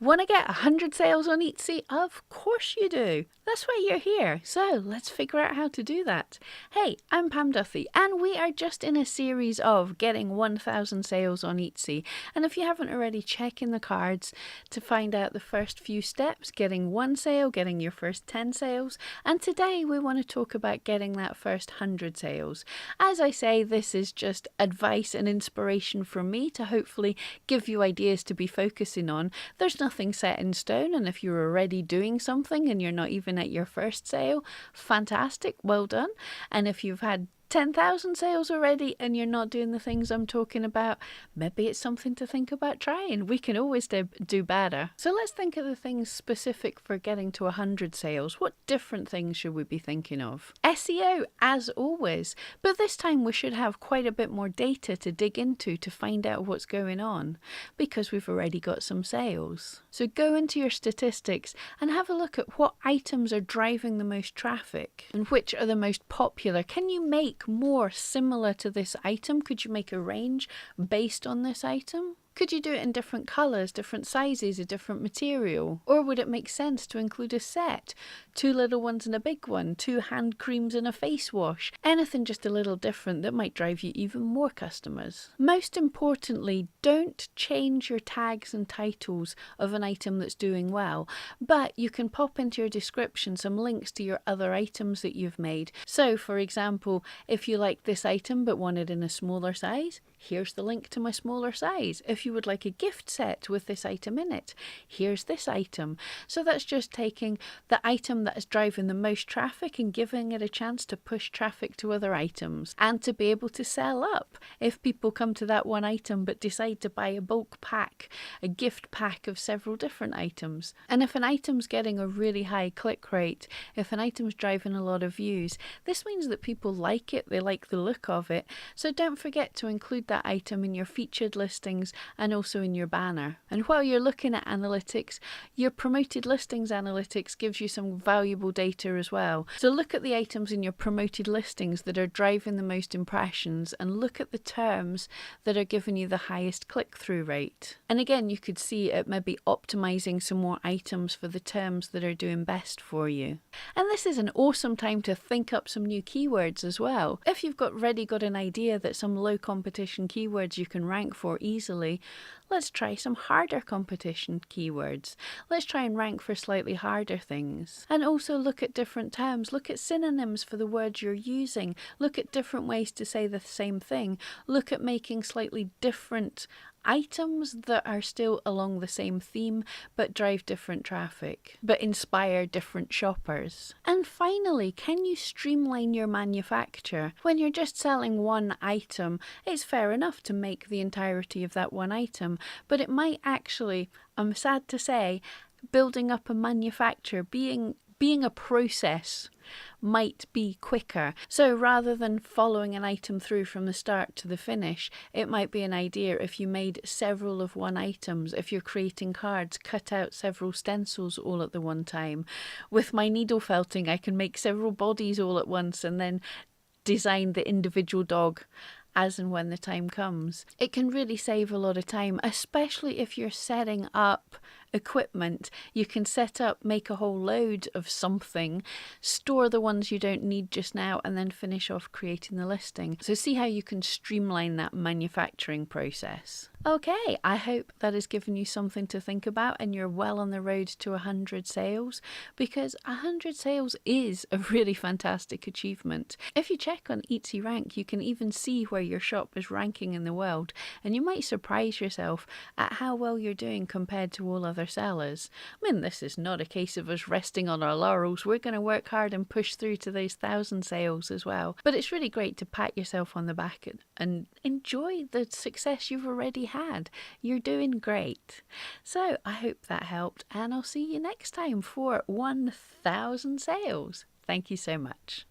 Want to get 100 sales on Etsy? Of course you do. That's why you're here. So let's figure out how to do that. Hey, I'm Pam Duthie, and we are just in a series of getting 1,000 sales on Etsy. And if you haven't already, check in the cards to find out the first few steps, getting 1 sale, getting your first 10 sales. And today we want to talk about getting that first 100 sales. As I say, this is just advice and inspiration from me to hopefully give you ideas to be focusing on. There's nothing set in stone, and if you're already doing something and you're not even at your first sale, fantastic, well done. And if you've had 10,000 sales already and you're not doing the things I'm talking about, maybe it's something to think about trying. We can always do better. So let's think of the things specific for getting to 100 sales. What different things should we be thinking of? SEO, as always, but this time we should have quite a bit more data to dig into to find out what's going on, because we've already got some sales. So go into your statistics and have a look at what items are driving the most traffic and which are the most popular. Can you make more similar to this item? Could you make a range based on this item? Could you do it in different colours, different sizes, a different material? Or would it make sense to include a set? 2 little ones and a big one, 2 hand creams and a face wash. Anything just a little different that might drive you even more customers. Most importantly, don't change your tags and titles of an item that's doing well, but you can pop into your description some links to your other items that you've made. So for example, if you like this item but want it in a smaller size, here's the link to my smaller size. If you would like a gift set with this item in it, here's this item. So that's just taking the item that is driving the most traffic and giving it a chance to push traffic to other items and to be able to sell up. If people come to that one item but decide to buy a bulk pack, a gift pack of several different items. And if an item's getting a really high click rate, if an item's driving a lot of views, this means that people like it, they like the look of it. So don't forget to include that item in your featured listings and also in your banner. And while you're looking at analytics, your promoted listings analytics gives you some valuable data as well. So look at the items in your promoted listings that are driving the most impressions and look at the terms that are giving you the highest click-through rate. And again, you could see it maybe optimizing some more items for the terms that are doing best for you. And this is an awesome time to think up some new keywords as well. If you've already got an idea that some low competition keywords you can rank for easily, let's try some harder competition keywords. Let's try and rank for slightly harder things. And also look at different terms. Look at synonyms for the words you're using. Look at different ways to say the same thing. Look at making slightly different items that are still along the same theme but drive different traffic, but inspire different shoppers. And finally, can you streamline your manufacture? When you're just selling one item, it's fair enough to make the entirety of that one item, but it might actually, I'm sad to say, building up a manufacture, being a process might be quicker. So rather than following an item through from the start to the finish, it might be an idea if you made several of one items. If you're creating cards, cut out several stencils all at the one time. With my needle felting, I can make several bodies all at once and then design the individual dog as and when the time comes. It can really save a lot of time, especially if you're setting up equipment. You can set up, make a whole load of something, store the ones you don't need just now, and then finish off creating the listing. So see how you can streamline that manufacturing process. Okay, I hope that has given you something to think about and you're well on the road to 100 sales, because 100 sales is a really fantastic achievement. If you check on Etsy Rank, you can even see where your shop is ranking in the world, and you might surprise yourself at how well you're doing compared to all other sellers. I mean, this is not a case of us resting on our laurels. We're going to work hard and push through to those 1,000 sales as well. But it's really great to pat yourself on the back and enjoy the success you've already had. You're doing great. So I hope that helped, and I'll see you next time for 1,000 sales. Thank you so much.